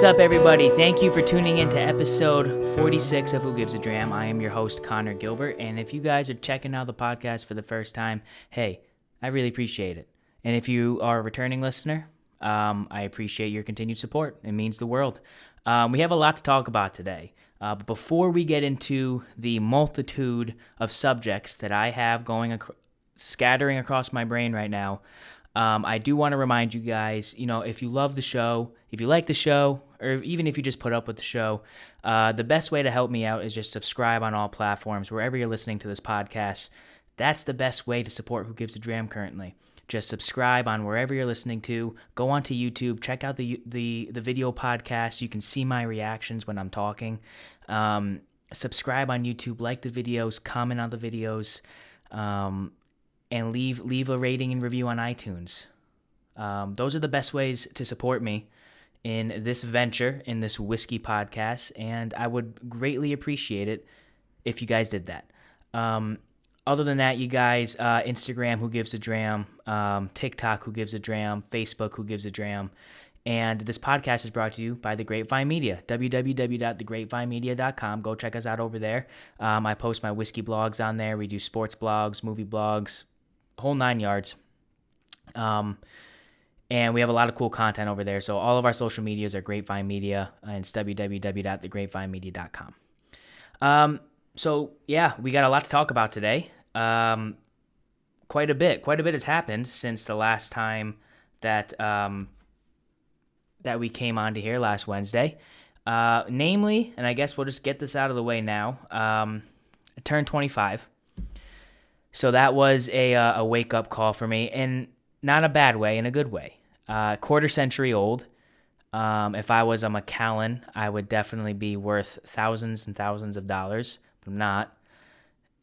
What's up, everybody? Thank you for tuning in to episode 46 of Who Gives a Dram. I am your host, Connor Gilbert, and if you guys are checking out the podcast for the first time, hey, I really appreciate it. And if you are a returning listener, I appreciate your continued support. It means the world. We have a lot to talk about today. But before we get into the multitude of subjects that I have scattering across my brain right now, I do want to remind you guys, if you love the show, if you like the show, or even if you just put up with the show, the best way to help me out is just subscribe on all platforms, wherever you're listening to this podcast. That's the best way to support Who Gives a Dram currently. Just subscribe on wherever you're listening to. Go onto YouTube, check out the video podcast. You can see my reactions when I'm talking. Subscribe on YouTube, like the videos, comment on the videos, and leave a rating and review on iTunes. Those are the best ways to support me in this venture, in this whiskey podcast, and I would greatly appreciate it if you guys did that. Other than that, you guys, Instagram, Who Gives a Dram, TikTok, Who Gives a Dram, Facebook, Who Gives a Dram, and this podcast is brought to you by The Grapevine Media, www.thegrapevinemedia.com. Go check us out over there. I post my whiskey blogs on there. We do sports blogs, movie blogs, whole 9 yards. And we have a lot of cool content over there. So all of our social medias are Grapevine Media, and it's www.thegrapevinemedia.com. So yeah, we got a lot to talk about today. Quite a bit has happened since the last time that we came on to here last Wednesday. Namely, and I guess we'll just get this out of the way now. I turned 25. So that was a wake-up call for me, and not a bad way, in a good way. Quarter century old. If I was a Macallan, I would definitely be worth thousands and thousands of dollars, but I'm not.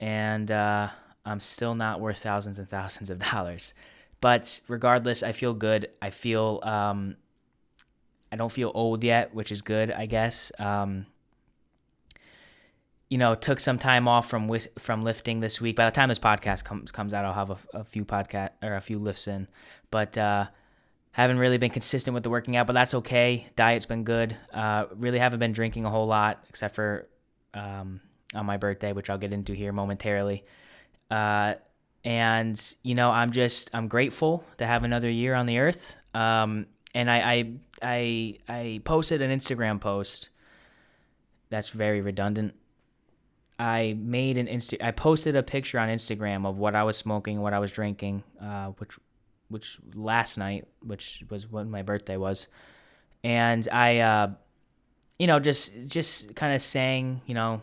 And I'm still not worth thousands and thousands of dollars. But regardless, I feel good. I feel I don't feel old yet, which is good, I guess. Took some time off from lifting this week. By the time this podcast comes out, I'll have a few lifts in. But haven't really been consistent with the working out, but that's okay. Diet's been good. Really haven't been drinking a whole lot, except for on my birthday, which I'll get into here momentarily. And I'm grateful to have another year on the earth. And I posted an Instagram post that's very redundant. I posted a picture on Instagram of what I was smoking, what I was drinking, which last night, which was when my birthday was, and I, just kind of saying,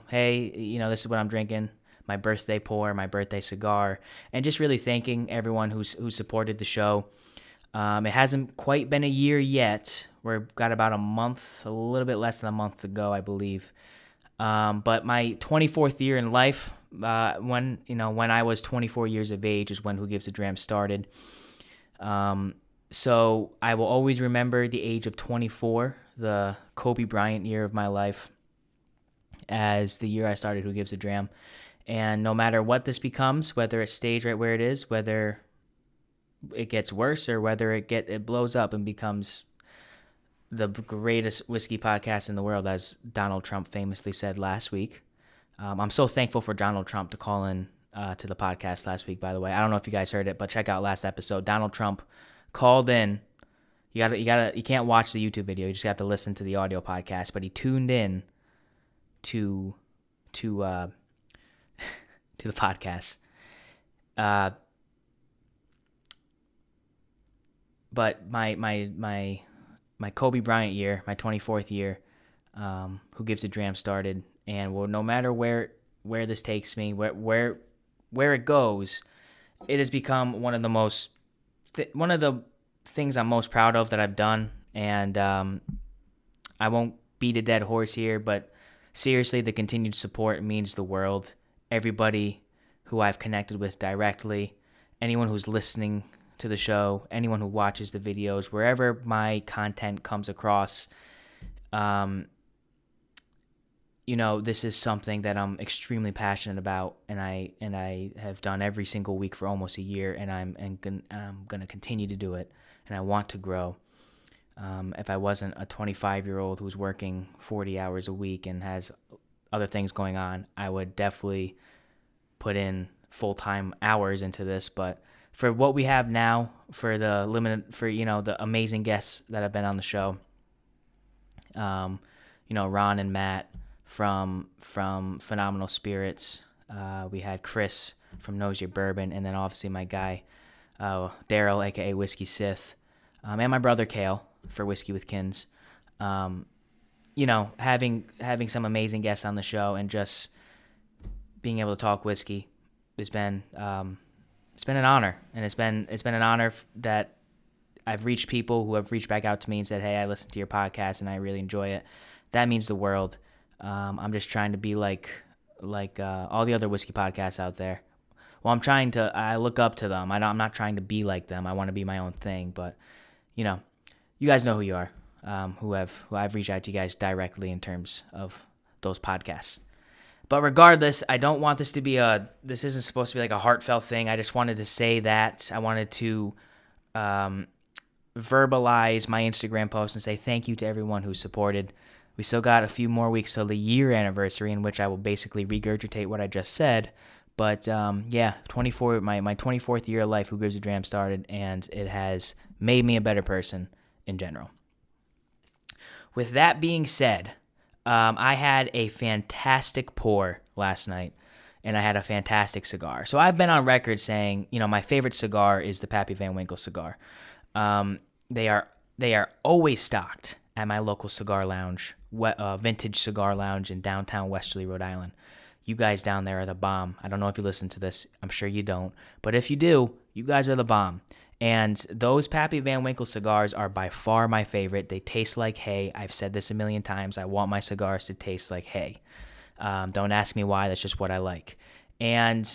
hey, this is what I'm drinking, my birthday pour, my birthday cigar, and just really thanking everyone who supported the show. It hasn't quite been a year yet. We've got about a little bit less than a month to go, I believe. But my 24th year in life, when I was 24 years of age is when Who Gives a Dram started. So I will always remember the age of 24, the Kobe Bryant year of my life, as the year I started Who Gives a Dram. And no matter what this becomes, whether it stays right where it is, whether it gets worse, or whether it blows up and becomes the greatest whiskey podcast in the world, as Donald Trump famously said last week. I'm so thankful for Donald Trump to call in to the podcast last week, by the way. I don't know if you guys heard it, but check out last episode. Donald Trump called in. You can't watch the YouTube video. You just have to listen to the audio podcast, but he tuned in to the podcast. But my Kobe Bryant year, my 24th year, Who Gives a Dram started, and no matter where this takes me, where it goes, it has become one of the things I'm most proud of that I've done. And I won't beat a dead horse here, but seriously, the continued support means the world. Everybody who I've connected with directly, anyone who's listening to the show, anyone who watches the videos, wherever my content comes across, this is something that I'm extremely passionate about, and I have done every single week for almost a year, and I'm going to continue to do it, and I want to grow. If I wasn't a 25-year-old who's working 40 hours a week and has other things going on, I would definitely put in full-time hours into this. But for what we have now, for the amazing guests that have been on the show, Ron and Matt from Phenomenal Spirits. We had Chris from Knows Your Bourbon, and then obviously my guy, Daryl, aka Whiskey Sith, and my brother Kale for Whiskey with Kins. Having some amazing guests on the show and just being able to talk whiskey has been it's been an honor, and it's been an honor that I've reached people who have reached back out to me and said, "Hey, I listened to your podcast and I really enjoy it." That means the world. I'm just trying to be like all the other whiskey podcasts out there. Well, I look up to them. I'm not trying to be like them. I want to be my own thing. But, you guys know who you are, who I've reached out to you guys directly in terms of those podcasts. But regardless, I don't want this to be this isn't supposed to be like a heartfelt thing. I just wanted to say that. I wanted to verbalize my Instagram post and say thank you to everyone who supported. We still got a few more weeks till the year anniversary, in which I will basically regurgitate what I just said. But 24, my 24th year of life, Who Gives a Dram started, and it has made me a better person in general. With that being said, I had a fantastic pour last night, and I had a fantastic cigar. So I've been on record saying, my favorite cigar is the Pappy Van Winkle cigar. They are always stocked at my local cigar lounge, vintage cigar lounge in downtown Westerly, Rhode Island. You guys down there are the bomb. I don't know if you listen to this. I'm sure you don't. But if you do, you guys are the bomb. And those Pappy Van Winkle cigars are by far my favorite. They taste like hay. I've said this a million times. I want my cigars to taste like hay. Don't ask me why. That's just what I like. And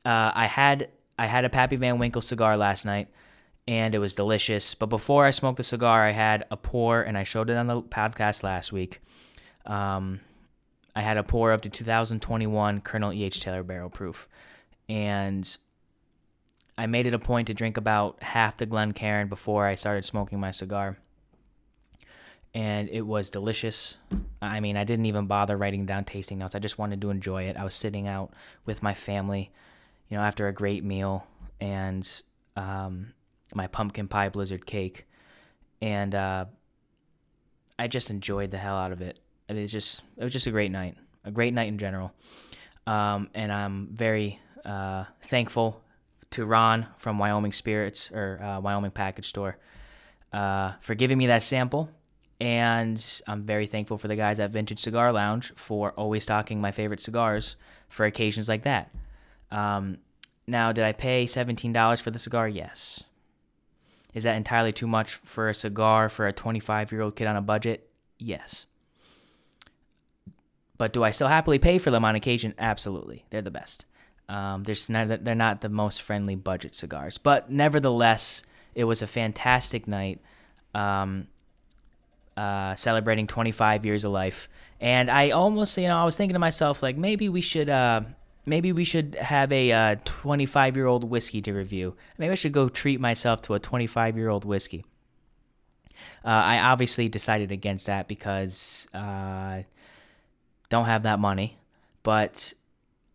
I had a Pappy Van Winkle cigar last night, and it was delicious. But before I smoked the cigar, I had a pour, and I showed it on the podcast last week. I had a pour of the 2021 Colonel E.H. Taylor Barrel Proof, and I made it a point to drink about half the Glencairn before I started smoking my cigar, and it was delicious. I mean, I didn't even bother writing down tasting notes. I just wanted to enjoy it. I was sitting out with my family, after a great meal, and my pumpkin pie blizzard cake, and I just enjoyed the hell out of it. It was just a great night in general, and I'm very thankful to Ron from Wyoming Spirits, or Wyoming Package Store, for giving me that sample, and I'm very thankful for the guys at Vintage Cigar Lounge for always stocking my favorite cigars for occasions like that. Now, did I pay $17 for the cigar? Yes. Is that entirely too much for a cigar for a 25-year-old kid on a budget? Yes. But do I still happily pay for them on occasion? Absolutely. They're the best. They're not the most friendly budget cigars. But nevertheless, it was a fantastic night, celebrating 25 years of life. And I almost, I was thinking to myself, like, maybe we should have a 25-year-old whiskey to review. Maybe I should go treat myself to a 25-year-old whiskey. I obviously decided against that because don't have that money, but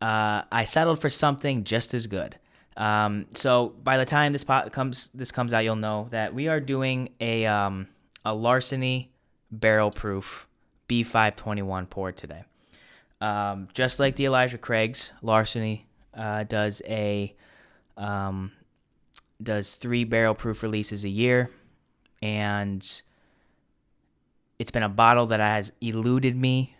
I settled for something just as good. So by the time this comes out, you'll know that we are doing a Larceny barrel proof B521 pour today. Just like the Elijah Craig's, Larceny does 3 barrel proof releases a year, and it's been a bottle that has eluded me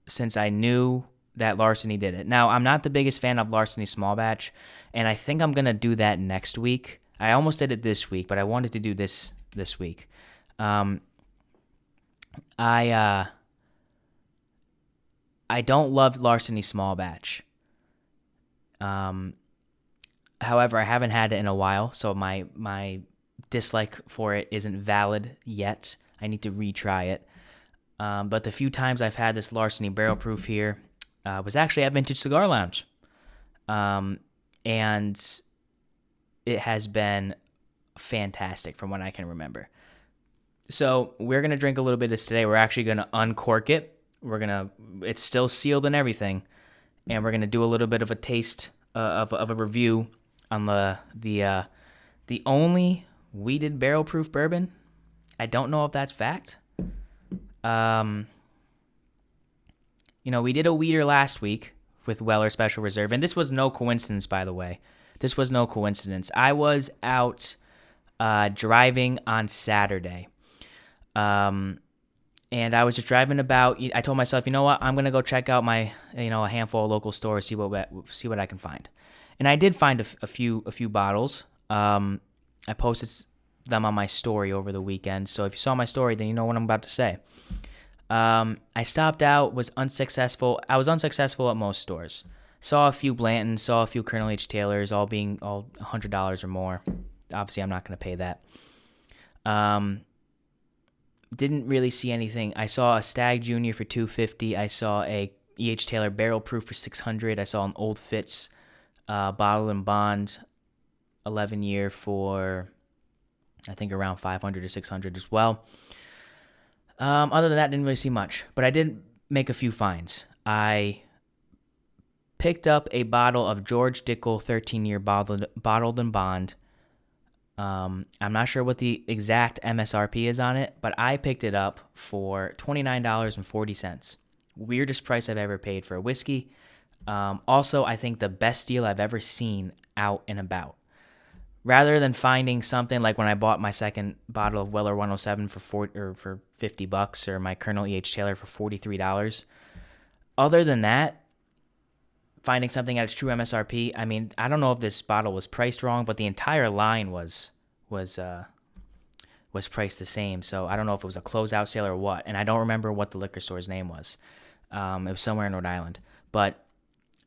since I knew that Larceny did it. Now, I'm not the biggest fan of Larceny small batch, and I think I'm going to do that next week. I almost did it this week, but I wanted to do this week. I don't love Larceny small batch. However, I haven't had it in a while, so my dislike for it isn't valid yet. I need to retry it. But the few times I've had this Larceny barrel proof here was actually at Vintage Cigar Lounge. And it has been fantastic from what I can remember. So we're going to drink a little bit of this today. We're actually going to uncork it. It's still sealed and everything. And we're going to do a little bit of a taste of a review on the only wheated barrel proof bourbon. I don't know if that's fact. We did a wheater last week with Weller Special Reserve, and this was no coincidence, by the way. This was no coincidence. I was out driving on Saturday, and I was just driving about. I told myself, you know what, I'm gonna go check out a handful of local stores, see what I can find, and I did find a few bottles. I posted them on my story over the weekend, so if you saw my story, then you know what I'm about to say. I stopped out, was unsuccessful. I was unsuccessful at most stores. Saw a few Blantons, saw a few Colonel H. Taylors, all $100 or more. Obviously, I'm not going to pay that. Didn't really see anything. I saw a Stag Junior for $250. I saw a E.H. Taylor Barrel Proof for $600. I saw an Old Fitz Bottled and Bond 11-year for, I think, around $500 to $600 as well. Other than that, didn't really see much, but I did make a few finds. I picked up a bottle of George Dickel 13-year bottled and bond. I'm not sure what the exact MSRP is on it, but I picked it up for $29.40. Weirdest price I've ever paid for a whiskey. Also, I think the best deal I've ever seen out and about. Rather than finding something like when I bought my second bottle of Weller 107 for $50, or my Colonel E.H. Taylor for $43. Other than that, finding something at its true MSRP. I mean, I don't know if this bottle was priced wrong, but the entire line was priced the same. So I don't know if it was a closeout sale or what. And I don't remember what the liquor store's name was. It was somewhere in Rhode Island, but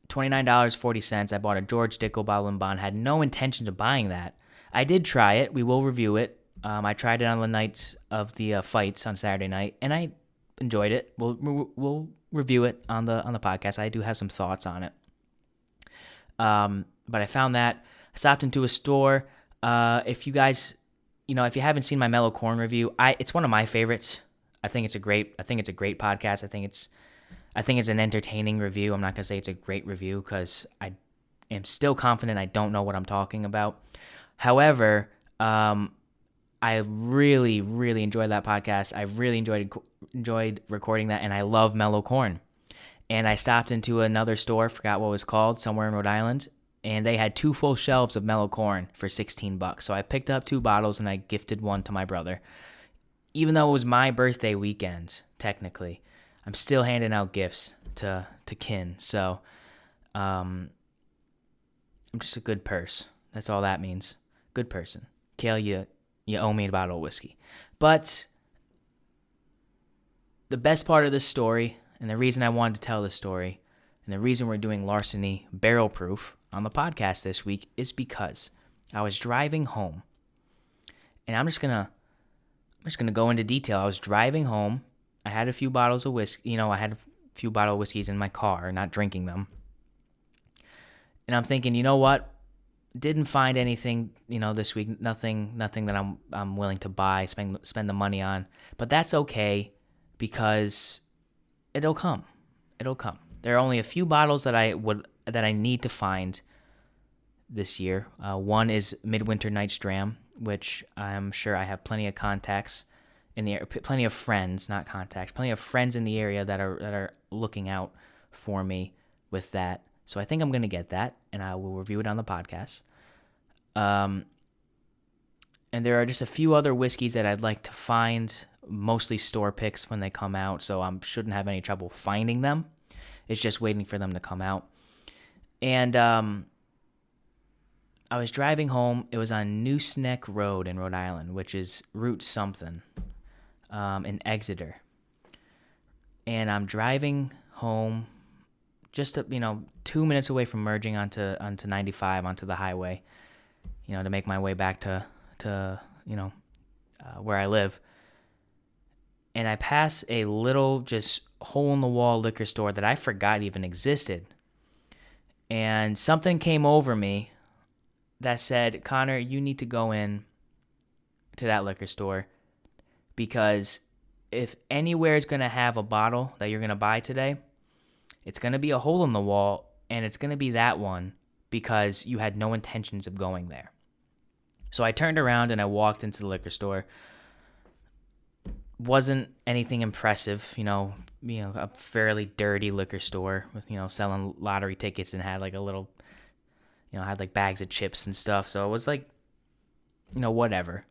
$29.40. I bought a George Dickel bottle and bond. Had no intention of buying that. I did try it. We will review it. I tried it on the night of the fights on Saturday night, and I enjoyed it. We'll review it on the podcast. I do have some thoughts on it. But I found that. I stopped into a store. If you guys, if you haven't seen my Mellow Corn review, it's one of my favorites. I think it's a great podcast. I think it's an entertaining review. I'm not gonna say it's a great review because I am still confident I don't know what I'm talking about. However, I really, really enjoyed that podcast. I really enjoyed recording that, and I love Mellow Corn. And I stopped into another store, forgot what it was called, somewhere in Rhode Island, and they had 2 full shelves of Mellow Corn for $16. So I picked up 2 bottles and I gifted one to my brother. Even though it was my birthday weekend, technically, I'm still handing out gifts to kin. So I'm just a good purse. That's all that means. Good person. Kale, you owe me a bottle of whiskey. But the best part of this story, and the reason I wanted to tell this story, and the reason we're doing Larceny Barrel Proof on the podcast this week, is because I was driving home. And I'm just gonna go into detail. I was driving home. I had a few bottles of whiskey. I had a few bottle of whiskeys in my car, not drinking them. And I'm thinking, you know what? Didn't find anything, this week. Nothing that I'm willing to buy, spend the money on. But that's okay because it'll come. It'll come. There are only a few bottles that I need to find this year. One is Midwinter Night's Dram, which I'm sure I have plenty of contacts in the area, plenty of friends, not contacts, plenty of friends in the area that are looking out for me with that. So I think I'm going to get that, and I will review it on the podcast. And there are just a few other whiskeys that I'd like to find, mostly store picks when they come out, so I shouldn't have any trouble finding them. It's just waiting for them to come out. And I was driving home. It was on Nooseneck Road in Rhode Island, which is Route something in Exeter. And I'm driving home just 2 minutes away from merging onto 95 onto the highway, to make my way back to where I live. And I pass a little just hole in the wall liquor store that I forgot even existed. And something came over me that said, Connor, you need to go in to that liquor store because if anywhere is going to have a bottle that you're going to buy today, it's going to be a hole in the wall, and it's going to be that one because you had no intentions of going there. So I turned around and I walked into the liquor store. Wasn't anything impressive, a fairly dirty liquor store with, selling lottery tickets and had like a little, had like bags of chips and stuff. So it was like, whatever.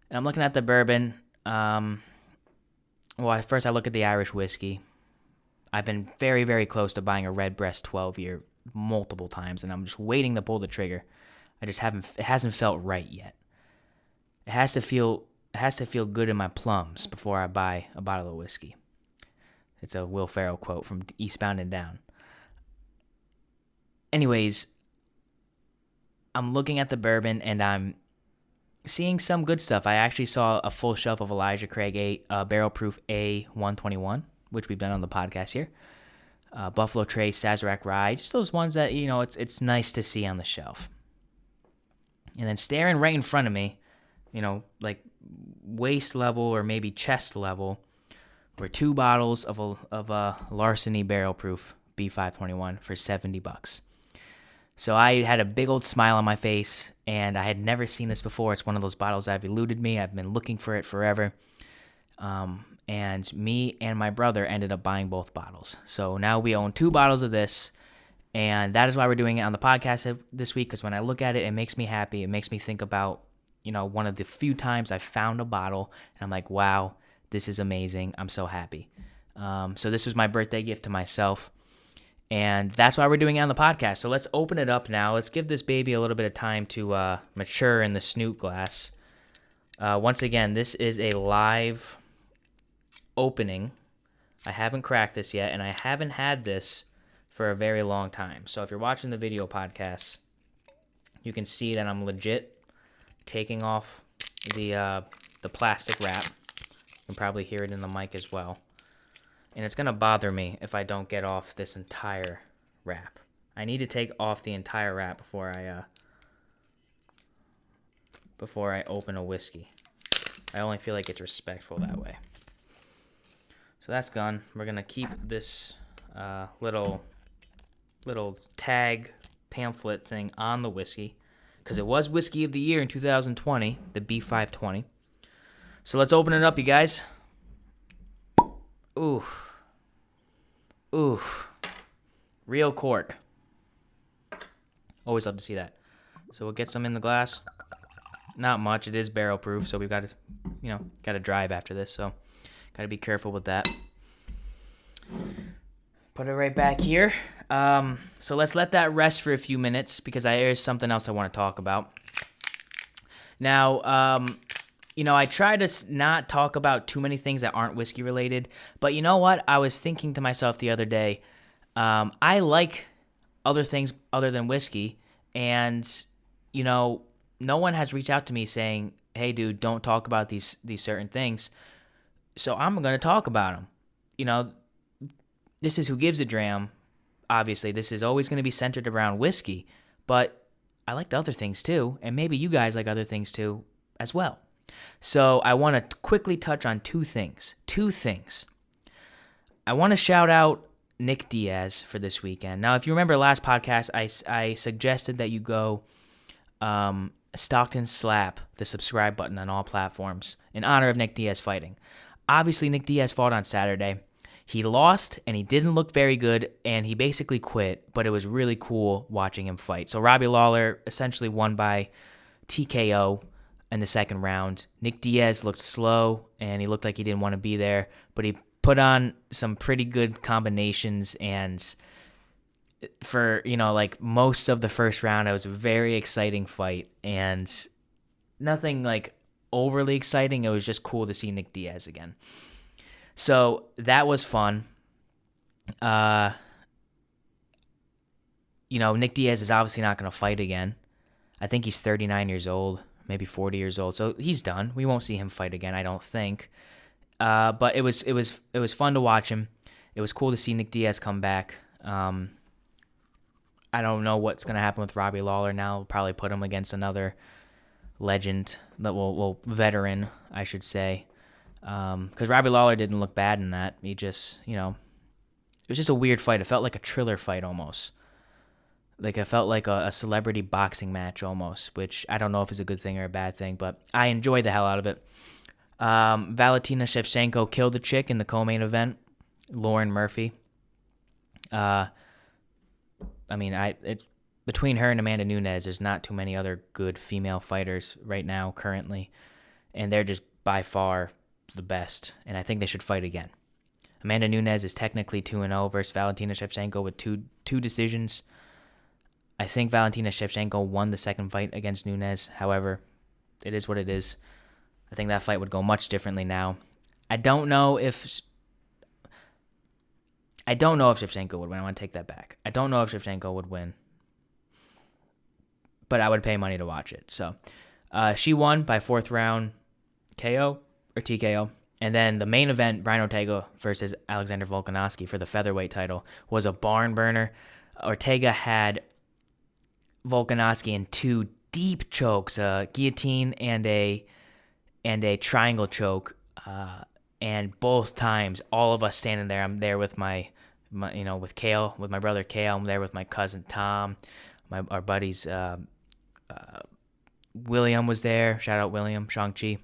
And I'm looking at the bourbon. Well, first I look at the Irish whiskey. I've been very, very close to buying a Redbreast 12-year multiple times, and I'm just waiting to pull the trigger. It hasn't felt right yet. It has to feel good in my plums before I buy a bottle of whiskey. It's a Will Ferrell quote from Eastbound and Down. Anyways, I'm looking at the bourbon and I'm seeing some good stuff. I actually saw a full shelf of Elijah Craig Barrel Proof A121, which we've done on the podcast here. Buffalo Trace, Sazerac Rye, just those ones that, it's nice to see on the shelf. And then staring right in front of me, like waist level or maybe chest level, were 2 bottles of a Larceny Barrel Proof B521 for $70. So I had a big old smile on my face, and I had never seen this before. It's one of those bottles that have eluded me. I've been looking for it forever. And me and my brother ended up buying both bottles. So now we own 2 bottles of this, and that is why we're doing it on the podcast this week, because when I look at it, it makes me happy. It makes me think about, one of the few times I found a bottle, and I'm like, wow, this is amazing. I'm so happy. So this was my birthday gift to myself, and that's why we're doing it on the podcast. So let's open it up now. Let's give this baby a little bit of time to mature in the snoot glass. Once again, this is a live opening. I haven't cracked this yet, and I haven't had this for a very long time. So if you're watching the video podcast, you can see that I'm legit taking off the plastic wrap. You can probably hear it in the mic as well. And it's going to bother me if I don't get off this entire wrap. I need to take off the entire wrap before I open a whiskey. I only feel like it's respectful that way. So that's gone. We're going to keep this little tag pamphlet thing on the whiskey, because it was Whiskey of the Year in 2020, the B520. So let's open it up, you guys. Ooh. Real cork. Always love to see that. So we'll get some in the glass. Not much. It is barrel proof, so we've got to drive after this, so got to be careful with that. Put it right back here. So let's let that rest for a few minutes, because there's something else I want to talk about. Now, I try to not talk about too many things that aren't whiskey related, but you know what? I was thinking to myself the other day, I like other things other than whiskey, and, no one has reached out to me saying, hey, dude, don't talk about these certain things, so I'm going to talk about them. This is Who Gives a Dram. Obviously, this is always going to be centered around whiskey, but I like the other things too, and maybe you guys like other things too as well. So I want to quickly touch on two things. I want to shout out Nick Diaz for this weekend. Now, if you remember last podcast, I suggested that you go Stockton slap the subscribe button on all platforms in honor of Nick Diaz fighting. Obviously, Nick Diaz fought on Saturday. He lost, and he didn't look very good, and he basically quit, but it was really cool watching him fight. So Robbie Lawler essentially won by TKO in the second round. Nick Diaz looked slow, and he looked like he didn't want to be there, but he put on some pretty good combinations, and for, most of the first round, it was a very exciting fight, and nothing, overly exciting. It was just cool to see Nick Diaz again. So that was fun. Nick Diaz is obviously not going to fight again. I think he's 39 years old, maybe 40 years old. So he's done. We won't see him fight again, I don't think. But it was fun to watch him. It was cool to see Nick Diaz come back. I don't know what's going to happen with Robbie Lawler now. We'll probably put him against another legend, veteran, I should say. Because Robbie Lawler didn't look bad in that. He just, it was just a weird fight. It felt like a Triller fight almost. Like it felt like a celebrity boxing match almost, which I don't know if it's a good thing or a bad thing, but I enjoyed the hell out of it. Valentina Shevchenko killed a chick in the co-main event, Lauren Murphy. It's between her and Amanda Nunes, there's not too many other good female fighters right now currently, and they're just by far the best, and I think they should fight again. Amanda Nunes is technically 2-0 versus Valentina Shevchenko with two decisions. I think Valentina Shevchenko won the second fight against Nunes. However, it is what it is. I think that fight would go much differently now. I don't know if Shevchenko would win. I want to take that back. I don't know if Shevchenko would win, but I would pay money to watch it. So she won by fourth round KO or TKO. And then the main event, Brian Ortega versus Alexander Volkanovski for the featherweight title, was a barn burner. Ortega had Volkanovski in two deep chokes, a guillotine and a triangle choke, and both times, all of us standing there. I'm there with with Kale, with my brother Kale. I'm there with my cousin Tom, our buddies. William was there. Shout out William, Shang-Chi.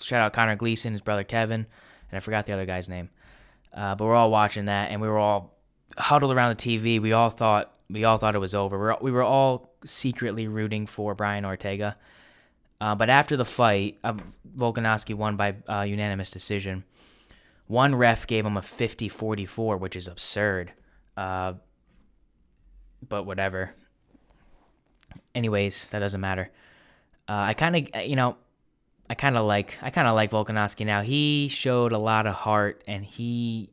Shout out Connor Gleason, his brother Kevin, and I forgot the other guy's name. But we're all watching that, and we were all huddled around the TV. We all thought it was over. We were all secretly rooting for Brian Ortega. But after the fight, Volkanovski won by unanimous decision. One ref gave him a 50-44, which is absurd. But whatever. Anyways, that doesn't matter. I kind of like Volkanovski now. He showed a lot of heart, and he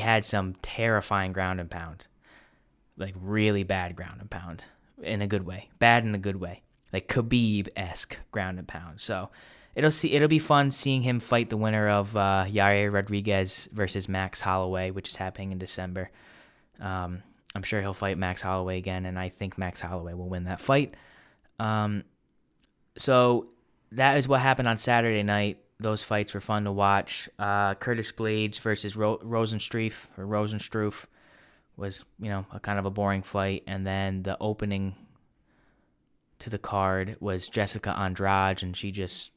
had some terrifying ground and pound, like really bad ground and pound in a good way, bad in a good way, like Khabib-esque ground and pound. So it'll be fun seeing him fight the winner of Yair Rodriguez versus Max Holloway, which is happening in December. I'm sure he'll fight Max Holloway again, and I think Max Holloway will win that fight. So that is what happened on Saturday night. Those fights were fun to watch. Curtis Blades versus Rosenstruff was, a kind of a boring fight. And then the opening to the card was Jessica Andrade, and she just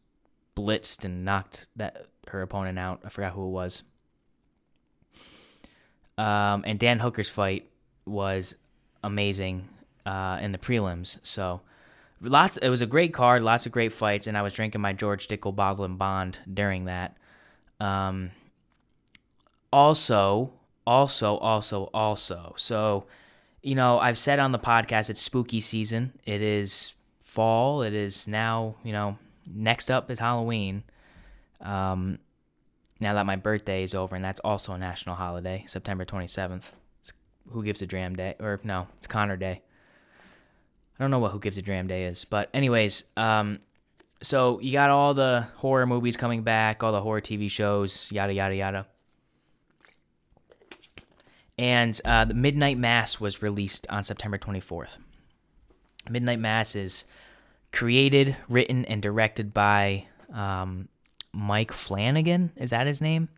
blitzed and knocked her opponent out. I forgot who it was. And Dan Hooker's fight was amazing in the prelims. So it was a great card, lots of great fights, and I was drinking my George Dickel bottle and bond during that. Also, so, I've said on the podcast it's spooky season. It is fall. It is now, next up is Halloween. Now that my birthday is over, and that's also a national holiday, September 27th. It's Who Gives a Dram Day, or no, it's Connor Day. I don't know what Who Gives a Dram Day is, but anyways, so you got all the horror movies coming back, all the horror TV shows, yada, yada, yada. And the Midnight Mass was released on September 24th. Midnight Mass is created, written, and directed by Mike Flanagan. Is that his name?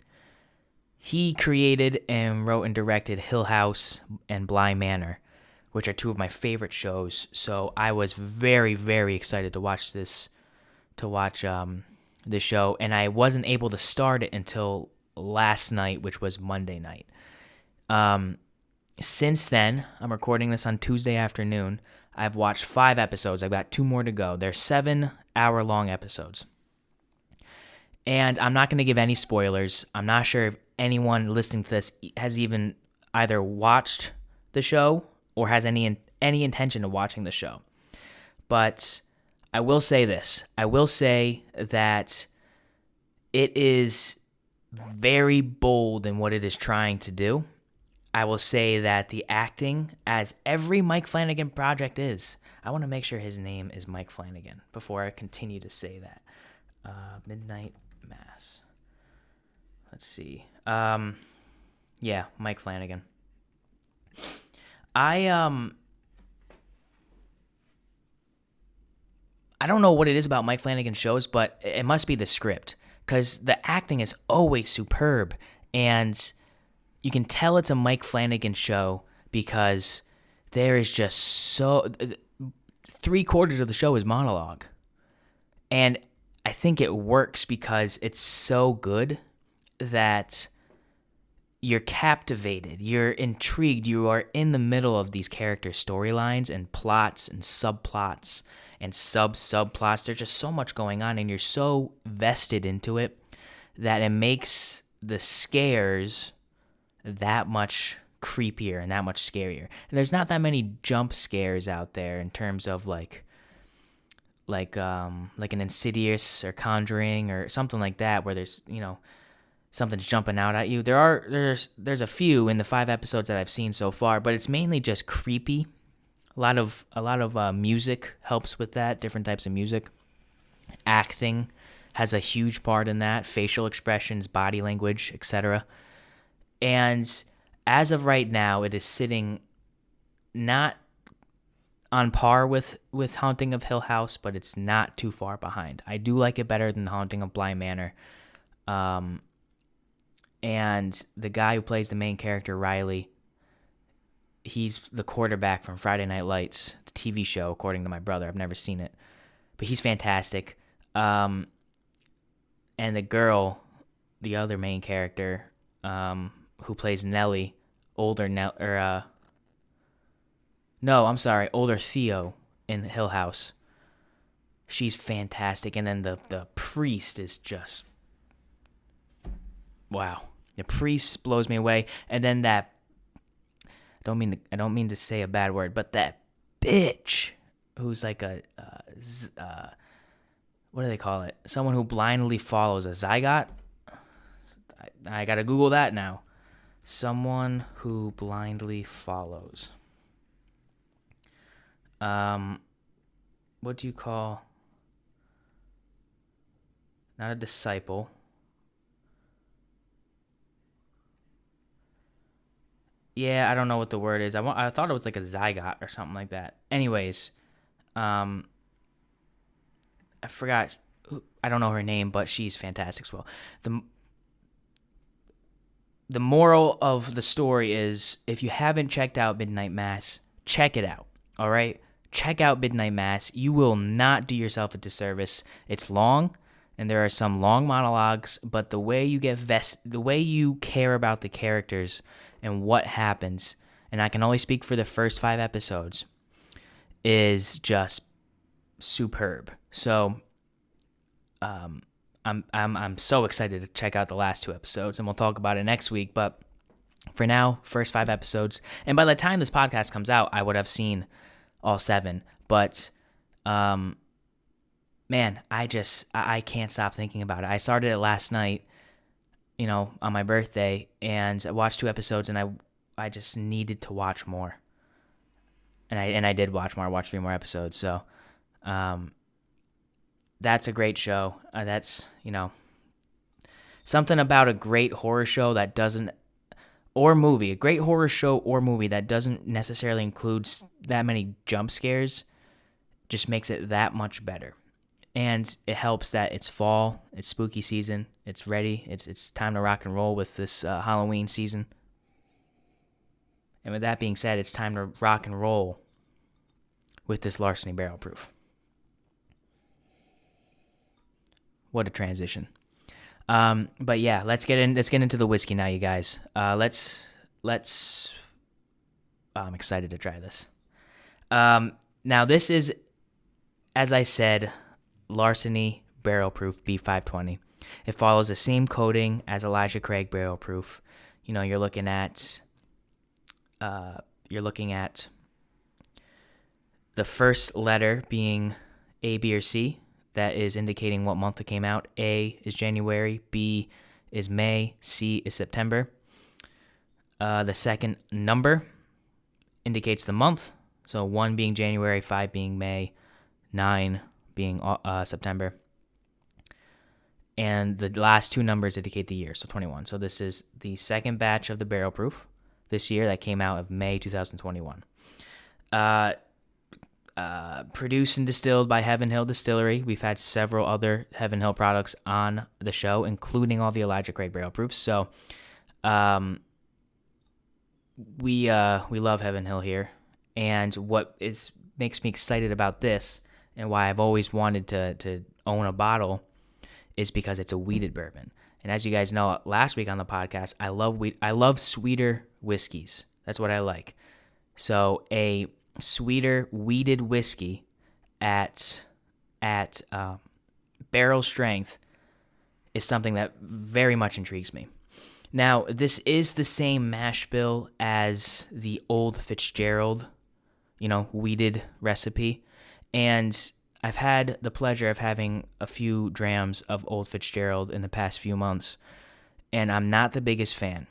He created and wrote and directed Hill House and Bly Manor, which are two of my favorite shows. So I was very, very excited to watch this show, and I wasn't able to start it until last night, which was Monday night. Since then, I'm recording this on Tuesday afternoon. I've watched 5 episodes. I've got 2 more to go. They're 7-hour-long episodes. And I'm not going to give any spoilers. I'm not sure if anyone listening to this has even either watched the show or has any intention of watching the show. But I will say this. I will say that it is very bold in what it is trying to do. I will say that the acting, as every Mike Flanagan project is, I want to make sure his name is Mike Flanagan before I continue to say that. Midnight Mass. Let's see. Yeah, Mike Flanagan. I I don't know what it is about Mike Flanagan's shows, but it must be the script, because the acting is always superb, and you can tell it's a Mike Flanagan show because there is just so 3/4 of the show is monologue, and I think it works because it's so good that you're captivated, you're intrigued, you are in the middle of these character storylines and plots and subplots and subplots. There's just so much going on, and you're so vested into it that it makes the scares that much creepier and that much scarier. And there's not that many jump scares out there in terms of like an Insidious or Conjuring or something like that, where there's, something's jumping out at you. There's a few in the 5 episodes that I've seen so far, but it's mainly just creepy. A lot of music helps with that, different types of music. Acting has a huge part in that, facial expressions, body language, etc. And as of right now, it is sitting not on par with Haunting of Hill House, but it's not too far behind. I do like it better than The Haunting of Bly Manor. And the guy who plays the main character, Riley, he's the quarterback from Friday Night Lights, the TV show, according to my brother. I've never seen it, but he's fantastic. And the girl, the other main character, who plays Nellie, older Theo in Hill House. She's fantastic. And then the priest is just, wow. The priest blows me away. And then that, I don't mean to say a bad word, but that bitch who's like what do they call it? Someone who blindly follows, a zygote. I gotta Google that now. Someone who blindly follows. What do you call? Not a disciple. Yeah, I don't know what the word is. I thought it was like a zygote or something like that. Anyways, I forgot. I don't know her name, but she's fantastic as well. The moral of the story is, if you haven't checked out Midnight Mass, check it out. All right? Check out Midnight Mass. You will not do yourself a disservice. It's long, and there are some long monologues, but the way you the way you care about the characters and what happens, and I can only speak for the first 5 episodes, is just superb. So, I'm so excited to check out the last 2 episodes, and we'll talk about it next week. But for now, first 5 episodes, and by the time this podcast comes out, I would have seen all 7. But, man, I can't stop thinking about it. I started it last night, on my birthday, and I watched 2 episodes, and I just needed to watch more. And I did watch more. I watched 3 more episodes. So, that's a great show. That's, something about a great horror show that doesn't, or movie, a great horror show or movie that doesn't necessarily include that many jump scares, just makes it that much better. And it helps that it's fall, it's spooky season, it's ready, it's time to rock and roll with this Halloween season. And with that being said, it's time to rock and roll with this Larceny Barrel Proof. What a transition. But yeah, let's get into the whiskey now, you guys. I'm excited to try this. Now this is, as I said, Larceny Barrel Proof B520. It follows the same coding as Elijah Craig Barrel Proof. You're looking at the first letter being A, B, or C. That is indicating what month it came out. A is January, B is May, C is September. The second number indicates the month. So 1 being January, 5 being May, 9 being September. And the last 2 numbers indicate the year, so 21. So this is the second batch of the Barrel Proof this year that came out of May 2021. produced and distilled by Heaven Hill Distillery. We've had several other Heaven Hill products on the show, including all the Elijah Craig barrel proofs. So, we love Heaven Hill here, and what makes me excited about this, and why I've always wanted to own a bottle, is because it's a wheated bourbon. And as you guys know, last week on the podcast, I love sweeter whiskeys. That's what I like. So a sweeter wheated whiskey at barrel strength is something that very much intrigues me. Now, this is the same mash bill as the Old Fitzgerald, wheated recipe. And I've had the pleasure of having a few drams of Old Fitzgerald in the past few months, and I'm not the biggest fan.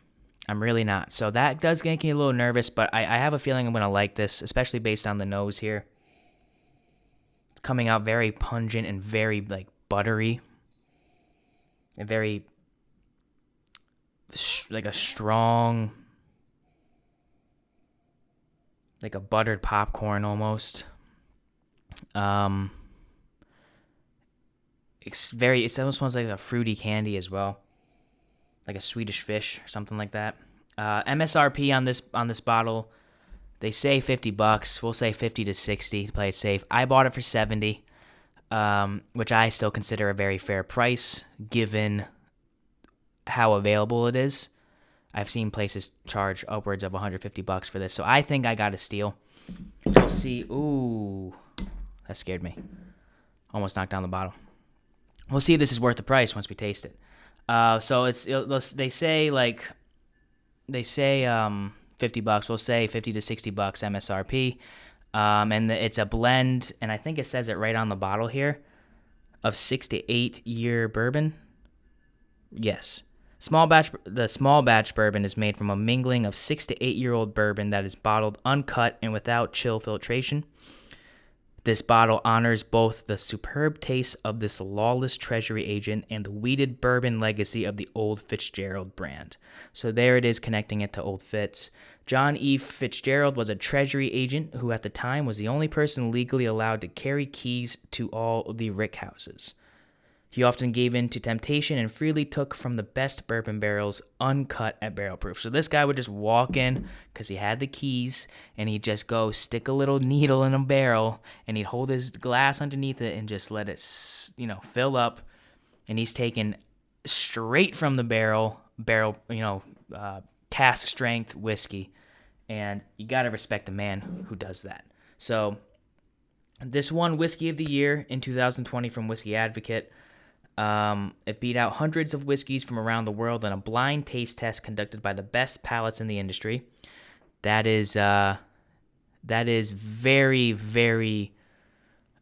I'm really not. So that does make me a little nervous, but I have a feeling I'm going to like this, especially based on the nose here. It's coming out very pungent and very, buttery. And very, a strong, like a buttered popcorn almost. It almost smells like a fruity candy as well, like a Swedish fish or something like that. MSRP on this bottle, they say $50. We'll say 50 to 60 to play it safe. I bought it for 70, which I still consider a very fair price given how available it is. I've seen places charge upwards of $150 for this, so I think I got a steal. We'll see. Ooh, that scared me. Almost knocked down the bottle. We'll see if this is worth the price once we taste it. So they say $50. We'll say 50 to $60 MSRP. And it's a blend, and I think it says it right on the bottle here, of 6 to 8 year bourbon. Yes. The small batch bourbon is made from a mingling of 6 to 8 year old bourbon that is bottled uncut and without chill filtration. This bottle honors both the superb taste of this lawless treasury agent and the wheated bourbon legacy of the Old Fitzgerald brand. So there it is, connecting it to Old Fitz. John E. Fitzgerald was a treasury agent who at the time was the only person legally allowed to carry keys to all the rick houses. He often gave in to temptation and freely took from the best bourbon barrels uncut at barrel proof. So this guy would just walk in because he had the keys, and he'd just go stick a little needle in a barrel, and he'd hold his glass underneath it and just let it, fill up. And he's taken straight from the barrel, cask strength whiskey. And you got to respect a man who does that. So this won Whiskey of the Year in 2020 from Whiskey Advocate. It beat out hundreds of whiskeys from around the world in a blind taste test conducted by the best palates in the industry. That is very, very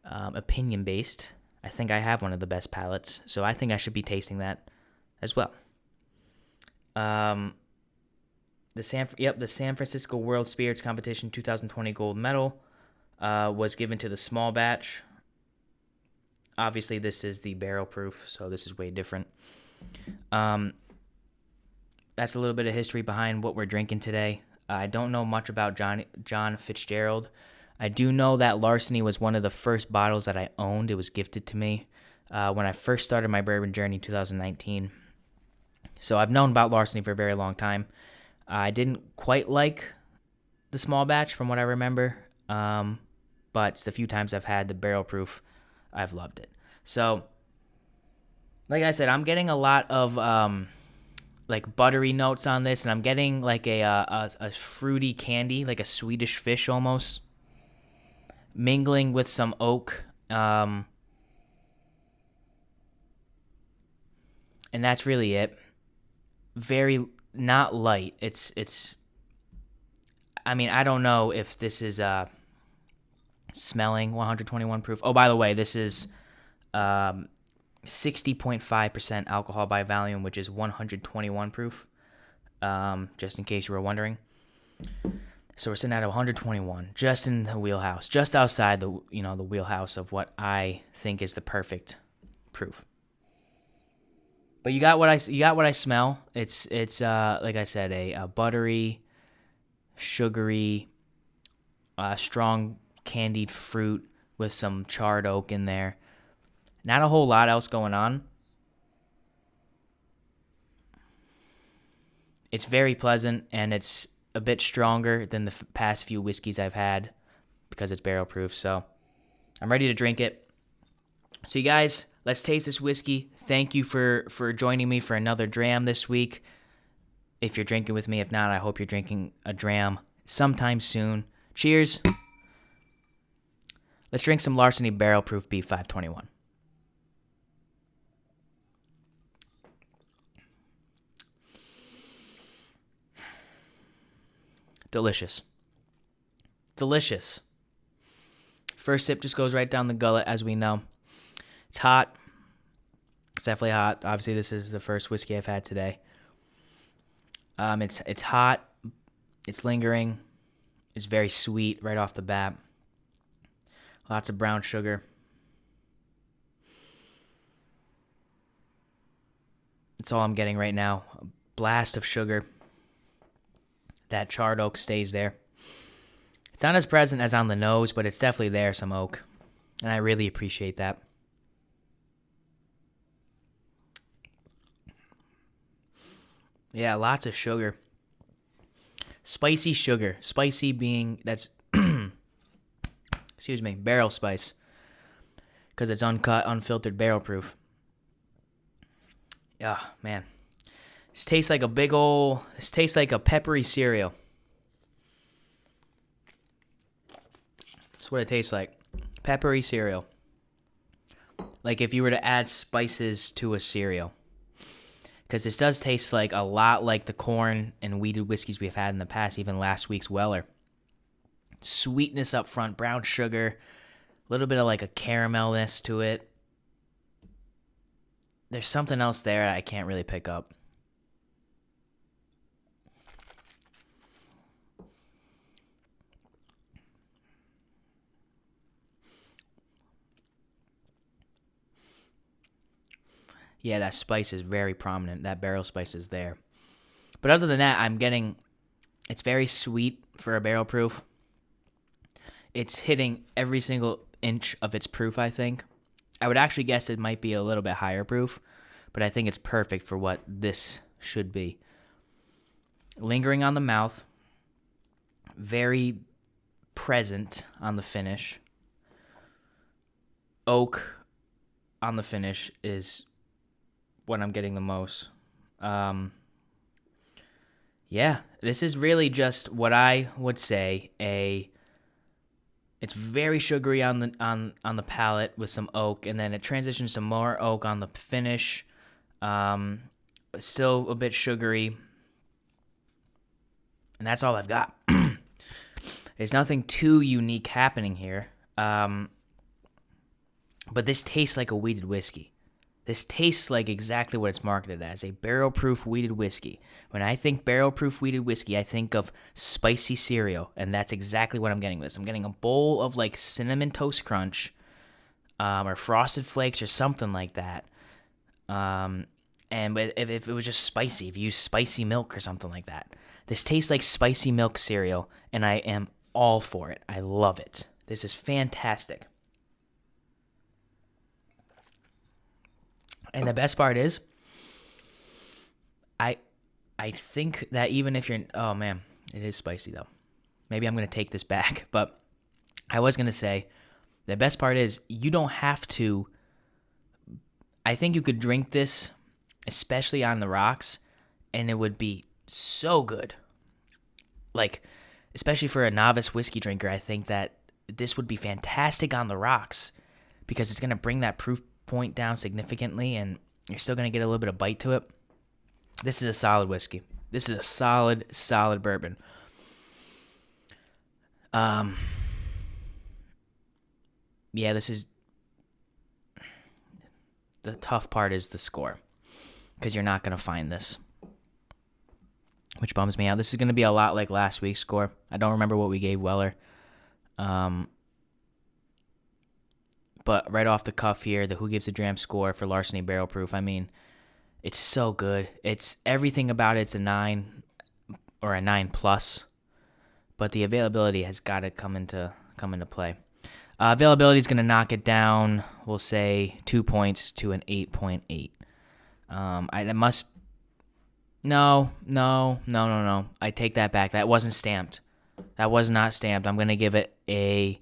opinion based. I think I have one of the best palates, so I think I should be tasting that as well. The San Francisco World Spirits Competition 2020 gold medal was given to the small batch. Obviously, this is the barrel proof, so this is way different. That's a little bit of history behind what we're drinking today. I don't know much about John Fitzgerald. I do know that Larceny was one of the first bottles that I owned. It was gifted to me when I first started my bourbon journey in 2019. So I've known about Larceny for a very long time. I didn't quite like the small batch from what I remember, but the few times I've had the barrel proof, I've loved it. So, like I said, I'm getting a lot of buttery notes on this, and I'm getting like a fruity candy, like a Swedish fish almost, mingling with some oak, and that's really it. Very not light. It's. I mean, I don't know if this is smelling 121 proof. Oh, by the way, this is 60.5% alcohol by volume, which is 121 proof, just in case you were wondering. So we're sitting at 121, just in the wheelhouse, just outside the wheelhouse of what I think is the perfect proof. But you got what I smell. It's like I said, a buttery, sugary, strong candied fruit with some charred oak in there. Not a whole lot else going on. It's very pleasant, and it's a bit stronger than the past few whiskeys I've had because it's barrel proof. So I'm ready to drink it. So you guys, let's taste this whiskey. Thank you for joining me for another dram this week. If you're drinking with me, if not, I hope you're drinking a dram sometime soon. Cheers. Let's drink some Larceny barrel proof B521. Delicious. Delicious. First sip just goes right down the gullet, as we know. It's hot. It's definitely hot. Obviously, this is the first whiskey I've had today. It's hot. It's lingering. It's very sweet right off the bat. Lots of brown sugar. That's all I'm getting right now. A blast of sugar. That charred oak stays there. It's not as present as on the nose, but it's definitely there, some oak. And I really appreciate that. Yeah, lots of sugar. Spicy sugar. Spicy being, that's, excuse me, barrel spice. Because it's uncut, unfiltered, barrel proof. Yeah, man. This tastes like this tastes like a peppery cereal. That's what it tastes like. Peppery cereal. Like if you were to add spices to a cereal. Because this does taste like a lot like the corn and wheated whiskeys we've had in the past, even last week's Weller. Sweetness up front, brown sugar, a little bit of like a caramelness to it. There's something else there I can't really pick up. Yeah, that spice is very prominent. That barrel spice is there. But other than that, it's very sweet for a barrel proof. It's hitting every single inch of its proof, I think. I would actually guess it might be a little bit higher proof, but I think it's perfect for what this should be. Lingering on the mouth. Very present on the finish. Oak on the finish is what I'm getting the most. Yeah, this is really just what I would say it's very sugary on the palate with some oak, and then it transitions to more oak on the finish. Still a bit sugary. And that's all I've got. There's nothing too unique happening here. But this tastes like a wheated whiskey. This tastes like exactly what it's marketed as, a barrel-proof wheated whiskey. When I think barrel-proof wheated whiskey, I think of spicy cereal, and that's exactly what I'm getting with this. I'm getting a bowl of like Cinnamon Toast Crunch or Frosted Flakes or something like that. And if it was just spicy, if you use spicy milk or something like that. This tastes like spicy milk cereal, and I am all for it. I love it. This is fantastic. And the best part is, I think that even if you're, oh man, it is spicy though. Maybe I'm going to take this back, but I was going to say, the best part is you don't have to, I think you could drink this, especially on the rocks, and it would be so good. Like, especially for a novice whiskey drinker, I think that this would be fantastic on the rocks because it's going to bring that proof point down significantly, and you're still going to get a little bit of bite to it. This is a solid whiskey. This is a solid bourbon. Yeah, this is, the tough part is the score, because you're not going to find this, which bums me out. This is going to be a lot like last week's score. I don't remember what we gave Weller. But right off the cuff here, the Who Gives a Dram score for Larceny Barrel Proof, I mean, it's so good. It's everything about it's a 9 or a 9+, but the availability has got to come into come into play. Availability is going to knock it down, we'll say 2 points to an 8.8. No. I take that back. That wasn't stamped. That was not stamped. I'm going to give it a...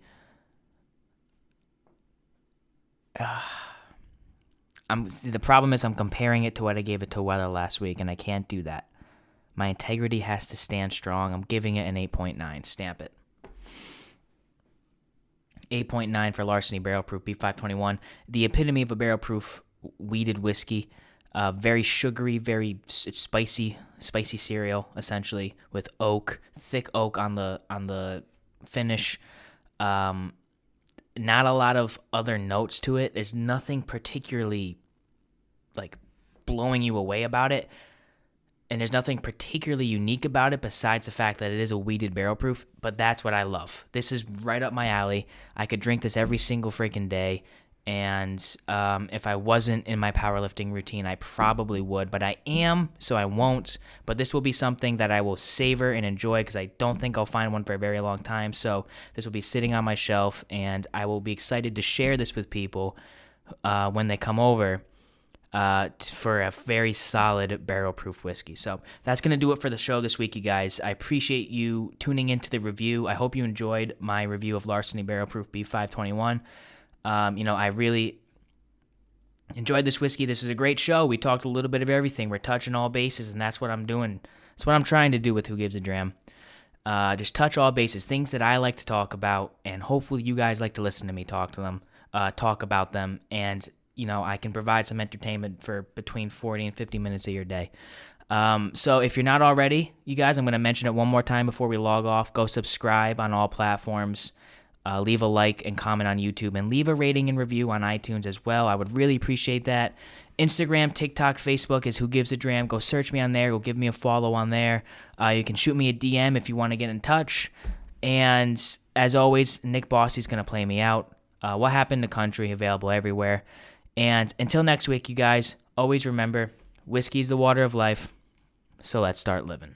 the problem is I'm comparing it to what I gave it to Weather last week, and I can't do that. My integrity has to stand strong. I'm giving it an 8.9. Stamp it. 8.9 for Larceny Barrel Proof B521. The epitome of a barrel proof weeded whiskey. Very sugary, very spicy cereal, essentially, with oak, thick oak on the finish. Not a lot of other notes to it. There's nothing particularly like blowing you away about it. And there's nothing particularly unique about it besides the fact that it is a weeded barrel proof, but that's what I love. This is right up my alley. I could drink this every single freaking day, and if I wasn't in my powerlifting routine, I probably would, but I am, so I won't. But this will be something that I will savor and enjoy because I don't think I'll find one for a very long time, so this will be sitting on my shelf, and I will be excited to share this with people when they come over. For a very solid barrel-proof whiskey. So that's going to do it for the show this week, you guys. I appreciate you tuning into the review. I hope you enjoyed my review of Larceny Barrel-Proof B521. I really enjoyed this whiskey. This is a great show. We talked a little bit of everything. We're touching all bases, and that's what I'm doing. That's what I'm trying to do with Who Gives a Dram. Just touch all bases, things that I like to talk about, and hopefully you guys like to listen to me talk about them, and I can provide some entertainment for between 40 and 50 minutes of your day. So if you're not already, you guys, I'm going to mention it one more time before we log off. Go subscribe on all platforms. Leave a like and comment on YouTube, and leave a rating and review on iTunes as well. I would really appreciate that. Instagram, TikTok, Facebook is Who Gives a Dram. Go search me on there. Go give me a follow on there. You can shoot me a DM if you want to get in touch. And as always, Nick Bossy's going to play me out. What Happened to Country, available everywhere. And until next week, you guys, always remember, whiskey's the water of life, so let's start living.